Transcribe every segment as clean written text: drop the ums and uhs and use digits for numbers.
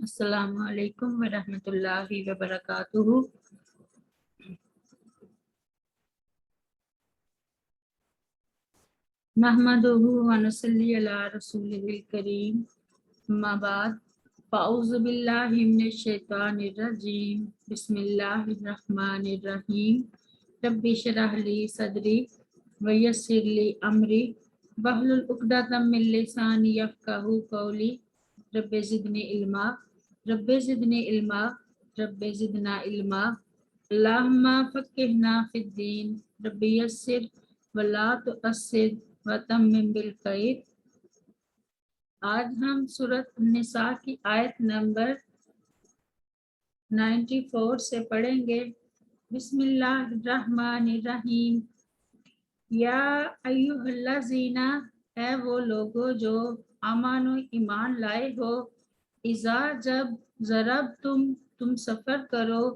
अस्सलामु अलैकुम वरहमतुल्लाहि वबरकातुहू। नहमदुहू व नसल्ली अला रसूलिहिल करीम। अम्मा बाद फ़अऊज़ु बिल्लाहि मिनश शैतानिर रजीम। बिस्मिल्लाहिर रहमानिर रहीम। रब्बि इश्रह ली सदरी व यस्सिर ली अमरी वहलुल उक़दतम मिन लिसानी यफ़क़हू क़ौली। Rabbi ज़िदनी इल्मा rabbi ज़िदनी इल्मा rabbi ज़िदना इल्मा। अल्लाहुम्मा फ़क़्क़िहना फ़िद्दीन रब्बि यस्सिर वला तुअस्सिर व तम्मिम बिल खैर। आज हम सूरत निसा की आयत नंबर 94 से पढ़ेंगे। बिस्मिल्लाहिर्रहमानिर्रहीम। या अय्युहल्लज़ीना, है वो लोगो जो आमानो ईमान लाए हो, इज़ा जब ज़रब तुम सफ़र करो,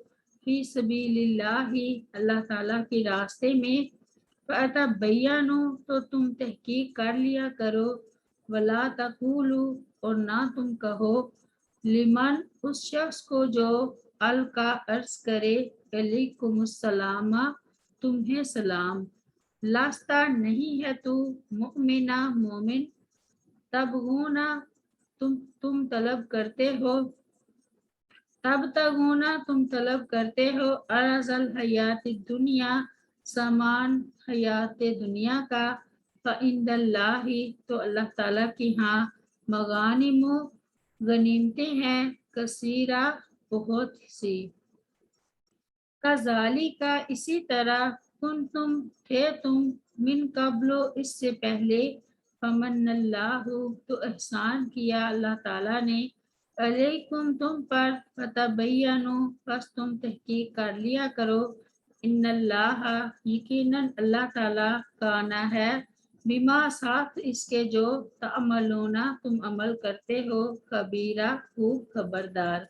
फी सबीलिल्लाहि अल्लाह ताला के रास्ते में, फ़तबय्यनु तो तुम तहकीक कर लिया करो, वला तक़ूलू और ना तुम कहो, लिमन उस शख्स को जो अलका अर्ज करे, अलैकुमुस्सलामा तुम्हें सलाम, लास्ता नहीं है तू मुमिना मोमिन, तबगूना तुम तलब करते हो, तब तगूना तुम तलब करते हो, अरज़ल हयात दुनिया सामान हयात दुनिया का, फ़इंदल्लाहि तो अल्लाह ताला की हाँ, मगानिमु गनीमतें हैं, कसीरा बहुत सी। कज़ालिका इसी तरह, कुंतुम थे तुम, मिन कब्लो इससे पहले, फमन्नल्लाहु तो एहसान किया अल्लाह ताला ने, अलैकुम तुम पर, फतबय्यनु बस तुम तहकीक कर लिया करो, इन्नल्लाह यकीनन अल्लाह ताला काना है, बिमा साथ इसके जो तअमलूना तुम अमल करते हो, खबीरा खूब खबरदार।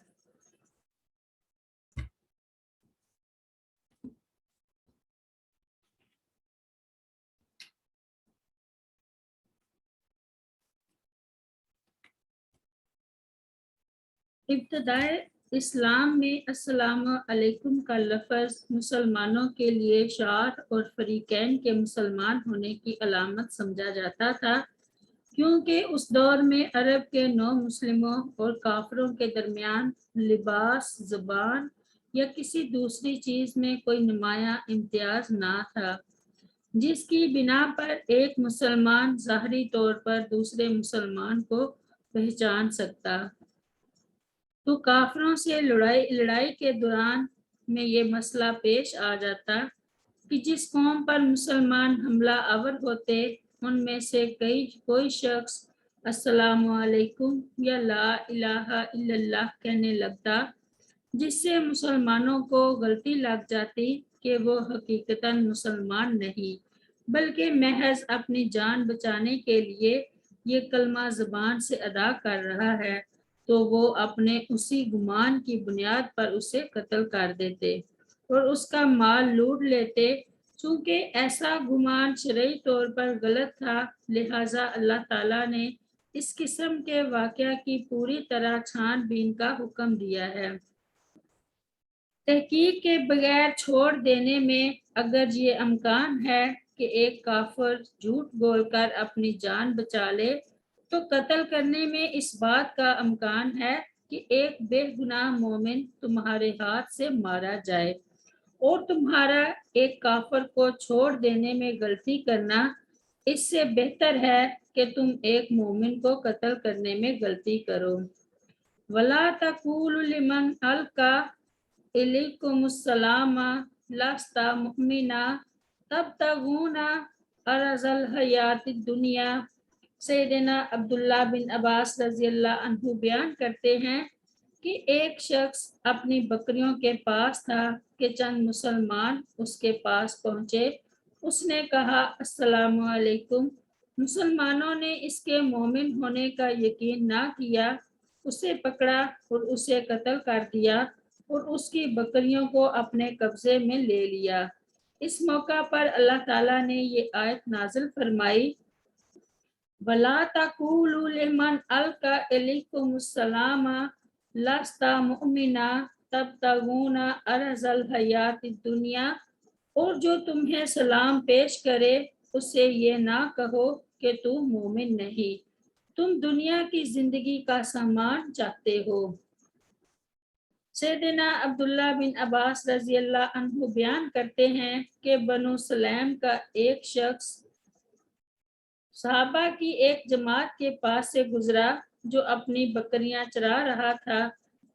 इब्तदाए इस्लाम में अस्सलामु अलैकुम का लफ्ज़ मुसलमानों के लिए शार और फरीकैन के मुसलमान होने की अलामत समझा जाता था, क्योंकि उस दौर में अरब के नौ मुस्लिमों और काफरों के दरमियान लिबास, ज़बान या किसी दूसरी चीज़ में कोई नुमाया इम्तियाज ना था, जिसकी बिना पर एक मुसलमान ज़ाहरी तौर पर दूसरे मुसलमान को पहचान सकता। तो काफिरों से लड़ाई के दौरान में ये मसला पेश आ जाता कि जिस कौम पर मुसलमान हमला आवर होते, उनमें से कोई शख्स अस्सलामु अलैकुम या ला इलाहा इल्लल्लाह कहने लगता, जिससे मुसलमानों को गलती लग जाती कि वो हकीकतन मुसलमान नहीं, बल्कि महज अपनी जान बचाने के लिए ये कलमा ज़बान से अदा कर रहा है, तो वो अपने उसी गुमान की बुनियाद पर उसे कत्ल कर देते और उसका माल लूट लेते। चूँकि ऐसा गुमान शरई तौर पर गलत था, लिहाजा अल्लाह ताला ने इस किस्म के वाक़या की पूरी तरह छानबीन का हुक्म दिया है। तहकीक के बगैर छोड़ देने में अगर ये अमकान है कि एक काफिर झूठ बोलकर अपनी जान बचा ले, तो कत्ल करने में इस बात का अमकान है कि एक बेगुनाह मोमिन तुम्हारे हाथ से मारा जाए, और तुम्हारा एक काफिर को छोड़ देने में गलती करना इससे बेहतर है कि तुम एक मोमिन को कत्ल करने में गलती करो। वला तक़ूलु लिमन अलका इलैकुमुस्सलामा लस्ता मुमिना तबतगूना अरज़ल हयातिद दुनिया। सैयदना अब्दुल्ला बिन अब्बास रज़ियल्लाहु अन्हु बयान करते हैं कि एक शख्स अपनी बकरियों के पास था कि चंद मुसलमान उसके पास पहुँचे। उसने कहा अस्सलामु अलैकुम। मुसलमानों ने इसके मोमिन होने का यकीन ना किया, उसे पकड़ा और उसे कत्ल कर दिया और उसकी बकरियों को अपने कब्जे में ले लिया। इस मौका पर अल्लाह ताला ने ये आयत नाजिल फरमाई, वला तक़ूलू लिमन अलका इलैकुमुस्सलामा लस्ता मुमिना तबतगूना अरज़ल हयात दुनिया, और जो तुम्हें सलाम पेश करे उससे ये ना कहो कि तू मोमिन नहीं, तुम दुनिया की जिंदगी का सामान चाहते हो। सैयदना अब्दुल्ला बिन अब्बास रजी अल्लाह अन्हु बयान करते हैं कि बनु सलैम का एक शख्स सहाबा की एक जमात के पास से गुजरा जो अपनी बकरियां चरा रहा था।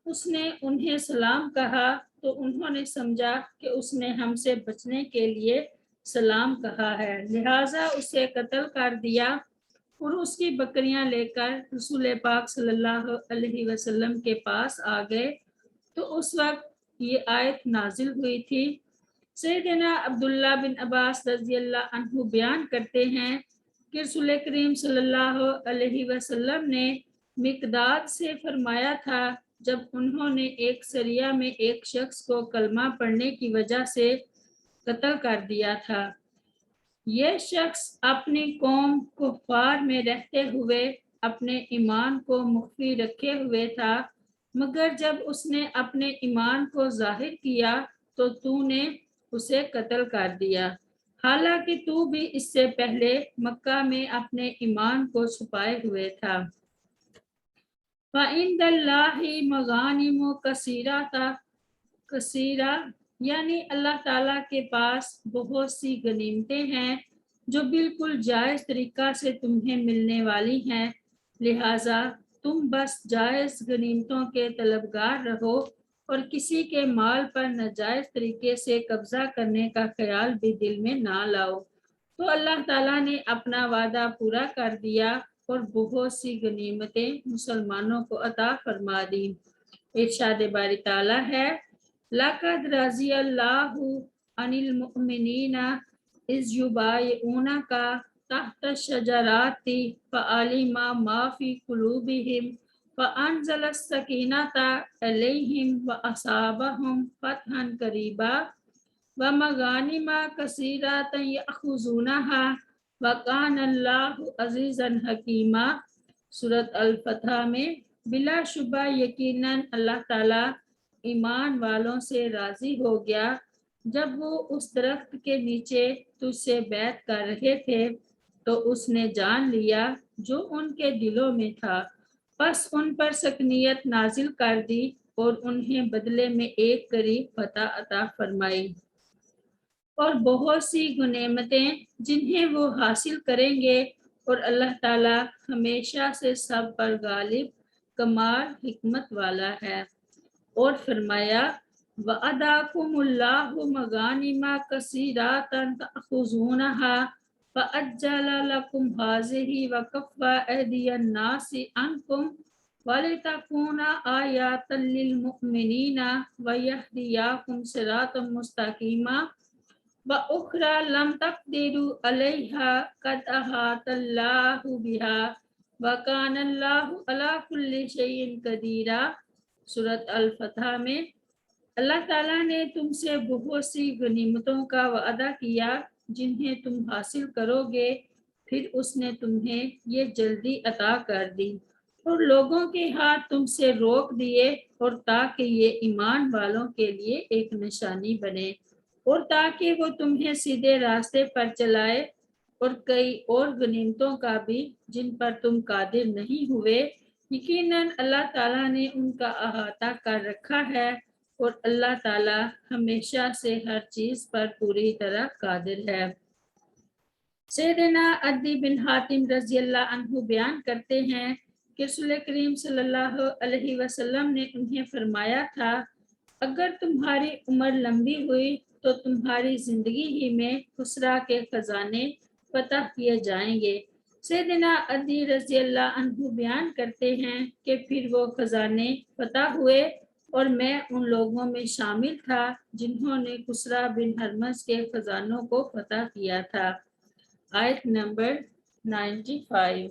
उसने उन्हें सलाम कहा तो उन्होंने समझा कि उसने हमसे बचने के लिए सलाम कहा है, लिहाजा उसे कत्ल कर दिया और उसकी बकरियां लेकर रसूल पाक सल्लल्लाहु अलैहि वसल्लम के पास आ गए। तो उस वक्त ये आयत नाजिल हुई थी। सैयदना अब्दुल्ला बिन अब्बास रज़ी अल्लाह अन्हु बयान करते हैं कि रसूल करीम सल्लल्लाहु अलैहि वसल्लम ने मिकदाद से फरमाया था, जब उन्होंने एक सरिया में एक शख्स को कलमा पढ़ने की वजह से कत्ल कर दिया था। यह शख्स अपनी कौम कुफार में रहते हुए अपने ईमान को मुख्फी रखे हुए था, मगर जब उसने अपने ईमान को जाहिर किया तो तूने उसे कत्ल कर दिया, हालांकि तू भी इससे पहले मक्का में अपने ईमान को छुपाए हुए था। फ़इंदल्लाहि मगानिम कसीरा, यानी अल्लाह ताला के पास बहुत सी गनीमतें हैं जो बिल्कुल जायज़ तरीका से तुम्हें मिलने वाली हैं, लिहाजा तुम बस जायज़ गनीमतों के तलबगार रहो और किसी के माल पर नाजायज़ तरीके से कब्जा करने का ख्याल भी दिल में ना लाओ। तो अल्लाह ताला ने अपना वादा पूरा कर दिया और बहुत सी गनीमतें मुसलमानों को अता फरमा दी। इरशाद बारी ताला है, लक़द रज़ियल्लाहु अनिल मुमिनीना इज़ युबायिऊनका तहत शजराति फ़अलिमा मा फ़ी कुलूबिहिम फ़अनज़लस सकीनता अलैहिम व असाबहुम फ़तहन क़रीबा व मगानिमा कसीरतन यअख़ुज़ूनहा व कानल्लाहु अज़ीज़न हकीमा। सूरत अल-फतह में बिलाशुबा यकीनन अल्लाह ताला ईमान वालों से राजी हो गया जब वो उस दरख्त के नीचे तुझसे बैत कर रहे थे, तो उसने जान लिया जो उनके दिलों में था, बस उन पर सकनियत नाजिल कर दी और उन्हें बदले में एक करीब फतह अता फरमाई और बहुत सी गुनेमतें जिन्हें वो हासिल करेंगे, और अल्लाह ताला हमेशा से सब पर गालिब कमाल हिकमत वाला है। और फरमाया, वअदाकुमुल्लाहु मगानिमा कसीरातन तअखुज़ूनहा फ़अज्जल लकुम हाज़िही व कफ़्फ़ा अयदियन नासि अन्कुम वलितकूना आयातन लिल मुमिनीना व यहदियाकुम सिरातम मुस्तकीमा व उखरा लम तक़दिरू अलैहा क़द अहातल्लाहु बिहा व कानल्लाहु अला कुल्लि शैइन क़दीरा। सूरत अल-फतह में अल्लाह ताला ने तुमसे बहुत सी गनीमतों का वादा किया जिन्हें तुम हासिल करोगे, फिर उसने तुम्हें ये जल्दी अता कर दी और लोगों के हाथ तुमसे रोक दिए, और ताकि ये ईमान वालों के लिए एक निशानी बने और ताकि वो तुम्हें सीधे रास्ते पर चलाए, और कई और गनीमतों का भी जिन पर तुम कादिर नहीं हुए। यकीनन अल्लाह ताला ने उनका अहाता कर रखा है और अल्लाह ताला हमेशा से हर चीज पर पूरी तरह कादिर है। सैयदना अदी बिन हातिम रज़ी अल्लाह अन्हु बयान करते हैं कि रसूल करीम सल्लल्लाहु अलैहि वसल्लम ने उन्हें फरमाया था, अगर तुम्हारी उम्र लंबी हुई तो तुम्हारी जिंदगी ही में खुसरा के खजाने फतह किए जाएंगे। सैयदना अदी रज़ी अल्लाह अन्हु बयान करते हैं कि फिर वो खजाने फतह हुए और मैं उन लोगों में शामिल था जिन्होंने खुसरा बिन हरमस के खजानों को फतह किया था। आयत नंबर 95।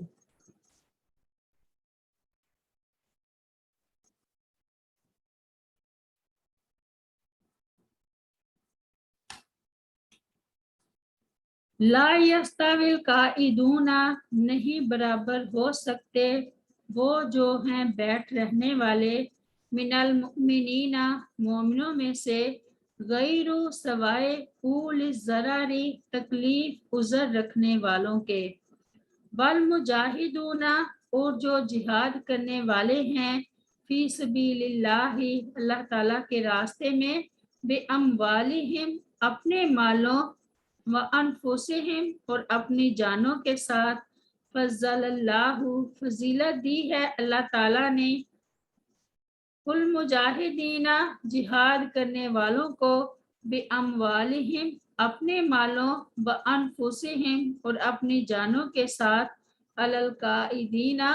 ला यस्तविल काइदूना, नहीं बराबर हो सकते वो जो हैं बैठ रहने वाले, मिनल मुमिनीना मोमिनों में से गैरू सवाए उल ज़रारी तकलीफ उज़र रखने वालों के बल मुजाहिदूना और जो जिहाद करने वाले हैं फी सबीलिल्लाहि अल्लाह ताला के रास्ते में बे अम्वालिहिम अपने मालों व अनफुसिहिम और अपनी जानों के साथ फज़लल्लाहु फजीलत दी है अल्लाह ताला ने कुल मुजाहिदीना जिहाद करने वालों को बे अम्वालिहिम अपने मालों व अनफुसिहिम और अपनी जानों के साथ अलल काइदीना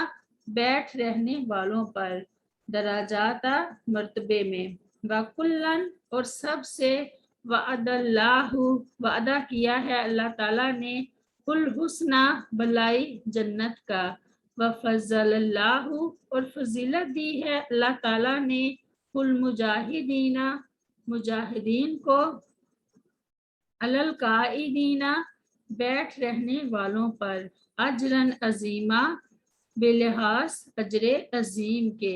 बैठ रहने वालों पर दराजाता मर्तबे में वकुल्लन और सबसे वअदल्लाहु वादा किया है अल्लाह ताला ने कुल हुस्ना भलाई जन्नत का वफ़ज़लल्लाहु और फजीलत दी है अल्लाह ताला ने कुल मुजाहिदीना मुजाहिदीन को अलल काइदीना बैठ रहने वालों पर अजरन अजीमा बेलिहाज अजरे अजीम के।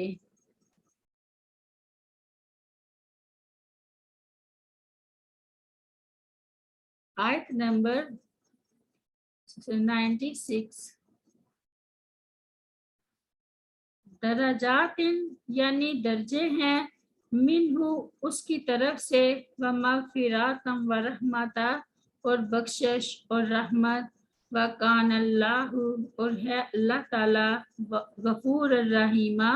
आयत नंबर 96 दराजातिन यानी दर्जे हैं मिन्हु उसकी तरफ से व मगफिरातम व रहमता और बख्शिश और रहमत व कान अल्लाहु और है अल्लाह ताला गफूर रहीमा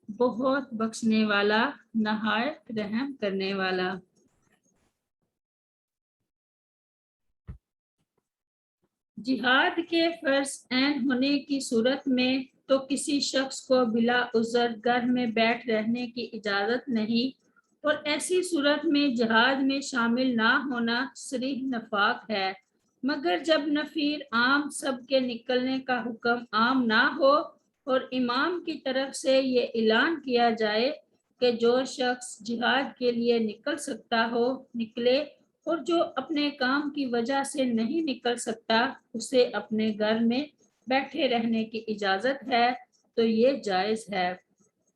बहुत बख्शने वाला नहायत रहम करने वाला। जिहाद के फर्ज ऐन होने की सूरत में तो किसी शख्स को बिला उज़र घर में बैठ रहने की इजाज़त नहीं और ऐसी सूरत में जिहाद में शामिल ना होना सरीह नफाक है, मगर जब नफीर आम सब के निकलने का हुक्म आम ना हो और इमाम की तरफ से ये ऐलान किया जाए कि जो शख्स जिहाद के लिए निकल सकता हो निकले और जो अपने काम की वजह से नहीं निकल सकता उसे अपने घर में बैठे रहने की इजाज़त है, तो ये जायज़ है।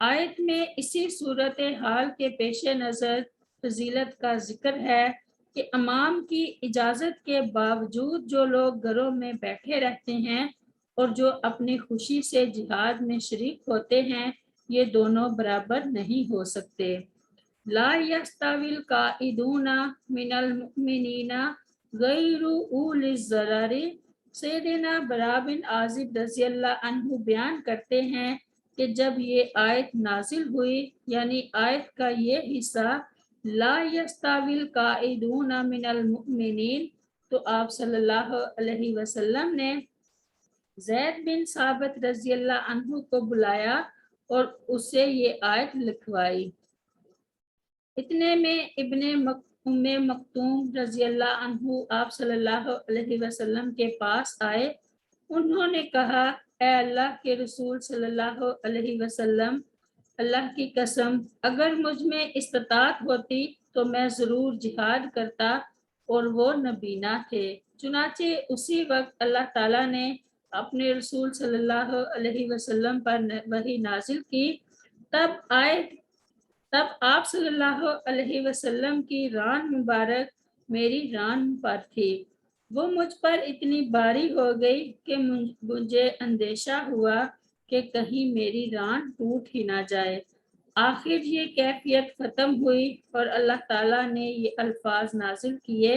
आयत में इसी सूरत हाल के पेश नज़र फजीलत का जिक्र है कि इमाम की इजाज़त के बावजूद जो लोग घरों में बैठे रहते हैं और जो अपनी खुशी से जिहाद में शरीक होते हैं, ये दोनों बराबर नहीं हो सकते। ला यस्ताविल काइदूना मिनल मुमिनीना गैरु उलिज ज़रारी। सैयदना बरा बिन आज़िब रज़ियल्लाहु अन्हु बयान करते हैं कि जब ये आयत नाजिल हुई यानी आयत का ये हिस्सा ला यस्ताविल काइदूना मिनल मुमिनीन, तो आप सल्लल्लाहु अलैहि वसल्लम ने ज़ैद बिन साबित रज़ियल्लाहु अन्हु को बुलाया और उससे ये आयत लिखवाई। इतने में इब्ने उम्मे मक्तूम रज़ियल्लाहु अन्हु आप सल्लल्लाहु अलैहि वसल्लम के पास आए। उन्होंने कहा, ए अल्लाह के रसूल सल्लल्लाहु अलैहि वसल्लम, अल्लाह की कसम अगर मुझ में इस्तात होती तो मैं ज़रूर जिहाद करता और वो नबीना थे। चुनाचे उसी वक्त अल्लाह ताला ने अपने रसूल सल्लल्लाहु अलैहि वसल्लम पर वही नाजिल की। तब आप सल्लल्लाहु अलैहि वसल्लम की रान मुबारक मेरी रान पर थी। वो मुझ पर इतनी भारी हो गई कि मुझे अंदेशा हुआ कि कहीं मेरी रान टूट ही ना जाए। आखिर ये कैफियत ख़त्म हुई और अल्लाह ताला ने ये अल्फाज नाजिल किए,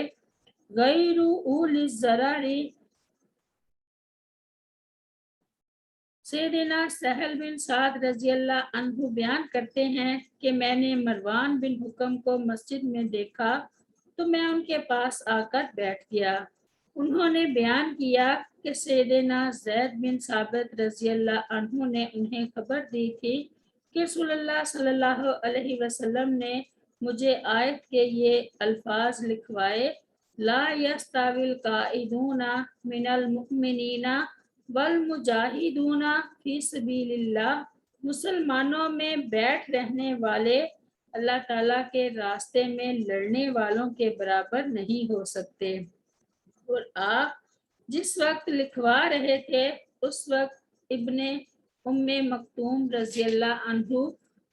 गैरु उलिज ज़रारी। सैयदना सहल बिन साद रज़ियल्लाहु अन्हु बयान करते हैं कि मैंने मरवान बिन हुक्म को मस्जिद में देखा तो मैं उनके पास आकर बैठ गया। उन्होंने बयान किया कि सैयदना ज़ैद बिन साबित रज़ियल्लाहु अन्हु ने उन्हें खबर दी थी कि रसूलुल्लाह सल्लल्लाहु अलैहि वसल्लम ने मुझे आयत के ये अल्फाज लिखवाए, ला यस्ताविल काइदूना मिनल मुमिनीना वल मुजाहिदूना फी सबीलिल्लाह। मुसलमानों में बैठ रहने वाले अल्लाह ताला के रास्ते में लड़ने वालों के बराबर नहीं हो सकते। और आप जिस वक्त लिखवा रहे थे उस वक्त इब्ने उम्मे मक्तूम रज़ियल्लाहु अन्हु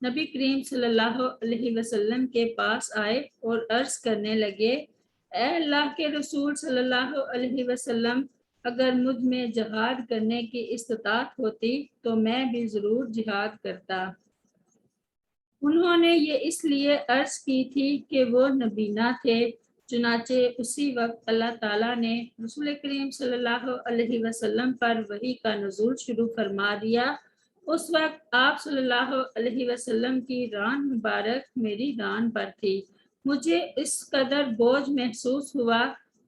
نبی کریم صلی اللہ علیہ وسلم کے پاس آئے اور عرض کرنے لگے، اے اللہ کے رسول صلی اللہ علیہ وسلم، اگر مجھ میں جہاد کرنے کی استطاعت ہوتی تو میں بھی ضرور جہاد کرتا۔ انہوں نے یہ اس لیے عرض کی تھی کہ وہ نبینا تھے۔ چنانچہ اسی وقت اللہ تعالیٰ نے رسول کریم صلی اللہ علیہ وسلم پر وحی کا نزول شروع فرما دیا۔ اس وقت آپ صلی اللہ علیہ وسلم کی ران مبارک میری ران پر تھی۔ مجھے اس قدر بوجھ محسوس ہوا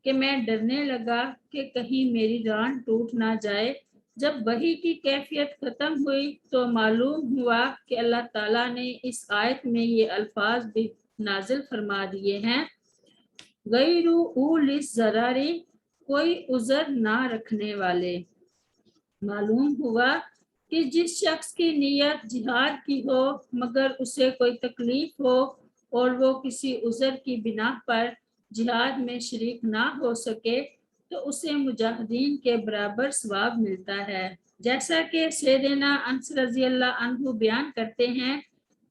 کہ میں ڈرنے لگا کہ کہیں میری ران ٹوٹ نہ جائے۔ جب وحی کی کیفیت ختم ہوئی تو معلوم ہوا کہ اللہ تعالیٰ نے اس آیت میں یہ الفاظ بھی نازل فرما دیے ہیں، غیر اولی الضرر، کوئی عذر نہ رکھنے والے۔ معلوم ہوا کہ جس شخص کی نیت جہاد کی ہو مگر اسے کوئی تکلیف ہو اور وہ کسی عذر کی بنا پر جہاد میں شریک نہ ہو سکے تو اسے مجاہدین کے برابر ثواب ملتا ہے۔ جیسا کہ سیدنا انس رضی اللہ عنہ بیان کرتے ہیں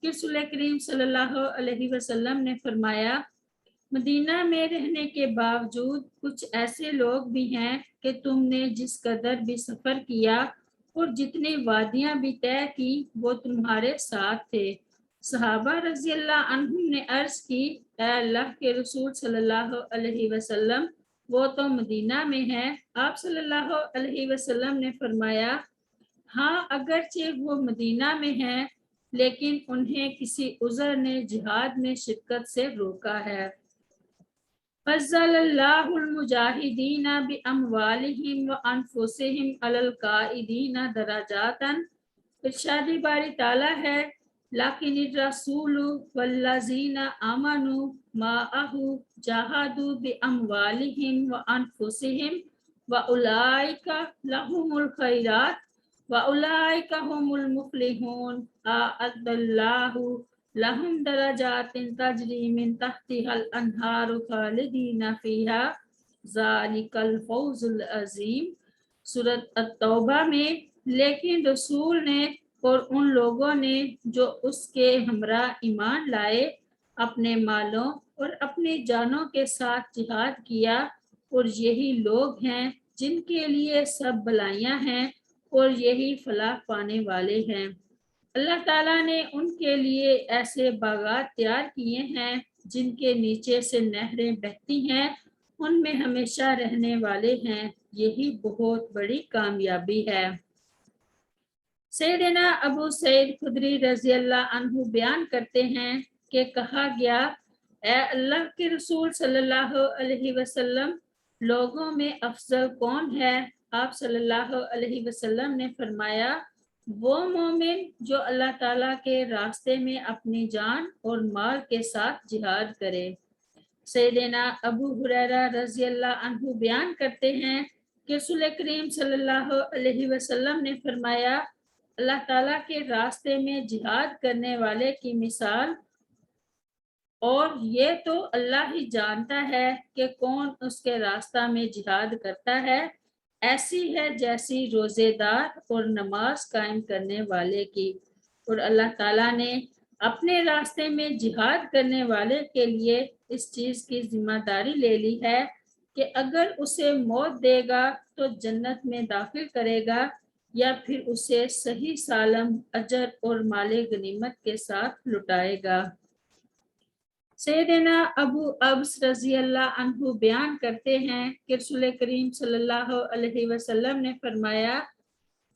کہ رسول کریم صلی اللہ علیہ وسلم نے فرمایا، مدینہ میں رہنے کے باوجود کچھ ایسے لوگ بھی ہیں کہ تم نے جس قدر بھی سفر کیا اور جتنی وادیاں بھی طے کی وہ تمہارے ساتھ تھے۔ صحابہ رضی اللہ عنہم نے عرض کی، اے اللہ کے رسول صلی اللہ علیہ وسلم، وہ تو مدینہ میں ہے۔ آپ صلی اللہ علیہ وسلم نے فرمایا، ہاں اگرچہ وہ مدینہ میں ہیں لیکن انہیں کسی عذر نے جہاد میں شرکت سے روکا ہے۔ فضل اللہ المجاہدین باموالہم وانفسہم علی القاعدین درجات۔ ارشاد باری تعالیٰ ہے، لیکن الرسول والذین آمنوا معہ جاہدوا باموالہم وانفسہم واولئک لہم الخیرات واولئک ھم المفلحون، اعد اللہ لہم درجات تجری من تحتها الانہار خالدین فیہا ذالک الفوز العظیم۔ سورۃ التوبہ میں، لیکن رسول نے اور ان لوگوں نے جو اس کے ہمراہ ایمان لائے اپنے مالوں اور اپنی جانوں کے ساتھ جہاد کیا، اور یہی لوگ ہیں جن کے لیے سب بھلائیاں ہیں اور یہی فلاح پانے والے ہیں۔ اللہ تعالیٰ نے ان کے لیے ایسے باغات تیار کیے ہیں جن کے نیچے سے نہریں بہتی ہیں، ان میں ہمیشہ رہنے والے ہیں، یہی بہت بڑی کامیابی ہے۔ سیدنا ابو سعید خدری رضی اللہ عنہ بیان کرتے ہیں کہ کہا گیا، اے اللہ کے رسول صلی اللہ علیہ وسلم، لوگوں میں افضل کون ہے؟ آپ صلی اللہ علیہ وسلم نے فرمایا، وہ مومن جو اللہ تعالیٰ کے راستے میں اپنی جان اور مال کے ساتھ جہاد کرے۔ سیدنا ابو ہریرہ رضی اللہ عنہ بیان کرتے ہیں کہ رسول کریم صلی اللہ علیہ وسلم نے فرمایا، اللہ تعالیٰ کے راستے میں جہاد کرنے والے کی مثال، اور یہ تو اللہ ہی جانتا ہے کہ کون اس کے راستہ میں جہاد کرتا ہے، ایسی ہے جیسی روزے دار اور نماز قائم کرنے والے کی۔ اور اللہ تعالیٰ نے اپنے راستے میں جہاد کرنے والے کے لیے اس چیز کی ذمہ داری لے لی ہے کہ اگر اسے موت دے گا تو جنت میں داخل کرے گا یا پھر اسے صحیح سالم اجر اور مال غنیمت کے ساتھ لٹائے گا۔ سیدنا ابو ابس رضی اللہ عنہ بیان کرتے ہیں کہ رسول کریم صلی اللہ علیہ وسلم نے فرمایا،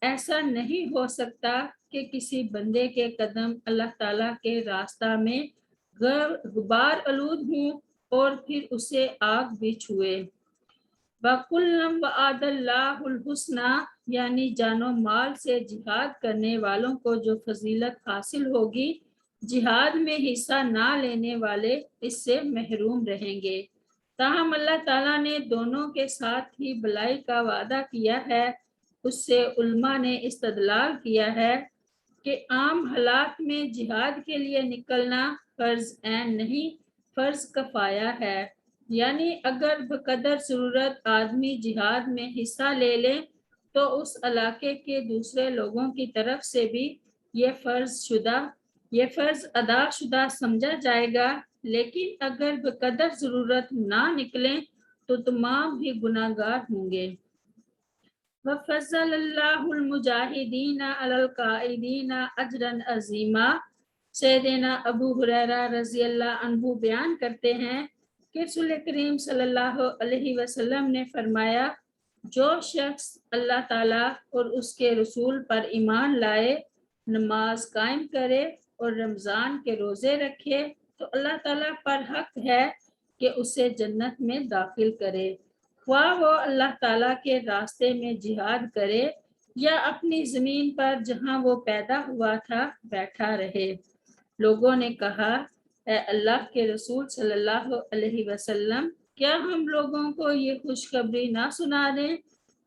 ایسا نہیں ہو سکتا کہ کسی بندے کے قدم اللہ تعالیٰ کے راستہ میں غبار آلود ہوں اور پھر اسے آگ بھی چھوئے۔ وَكُلًّا وَعَدَ اللَّهُ الْحُسْنَى، یعنی جان و مال سے جہاد کرنے والوں کو جو فضیلت حاصل ہوگی، جہاد میں حصہ نہ لینے والے اس سے محروم رہیں گے۔ تاہم اللہ تعالیٰ نے دونوں کے ساتھ ہی بھلائی کا وعدہ کیا ہے۔ اس سے علماء نے استدلال کیا ہے کہ عام حالات میں جہاد کے لیے نکلنا فرض عین نہیں، فرض کفایہ ہے، یعنی اگر بقدر ضرورت آدمی جہاد میں حصہ لے لے تو اس علاقے کے دوسرے لوگوں کی طرف سے بھی یہ فرض شدہ یہ فرض ادا شدہ سمجھا جائے گا، لیکن اگر بقدر ضرورت نہ نکلیں تو تمام ہی گناہ گار ہوں گے۔ وَفَضَّلَ اللَّهُ الْمُجَاهِدِينَ عَلَى الْقَاعِدِينَ أَجْرًا عَظِيمًا۔ سیدنا ابو ہریرہ رضی اللہ عنہ بیان کرتے ہیں کہ رسول کریم صلی اللہ علیہ وسلم نے فرمایا، جو شخص اللہ تعالیٰ اور اس کے رسول پر ایمان لائے، نماز قائم کرے اور رمضان کے روزے رکھے تو اللہ تعالیٰ پر حق ہے کہ اسے جنت میں داخل کرے، خواہ وہ اللہ تعالیٰ کے راستے میں جہاد کرے یا اپنی زمین پر جہاں وہ پیدا ہوا تھا بیٹھا رہے۔ لوگوں نے کہا، اے اللہ کے رسول صلی اللہ علیہ وسلم، کیا ہم لوگوں کو یہ خوشخبری نہ سنا دیں؟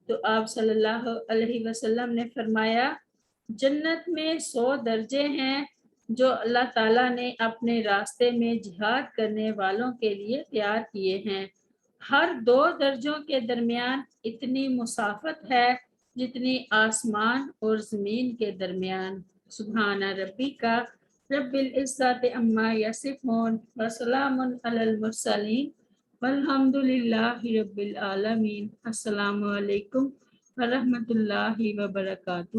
تو آپ صلی اللہ علیہ وسلم نے فرمایا، جنت میں 100 درجے ہیں جو اللہ تعالیٰ نے اپنے راستے میں جہاد کرنے والوں کے لیے تیار کیے ہیں۔ ہر 2 درجوں کے درمیان اتنی مسافت ہے جتنی آسمان اور زمین کے درمیان۔ سبحان ربک رب العزت عما یصفون وسلام علی المرسلین والحمد للہ رب العالمین۔ السلام علیکم ورحمۃ اللہ وبرکاتہ۔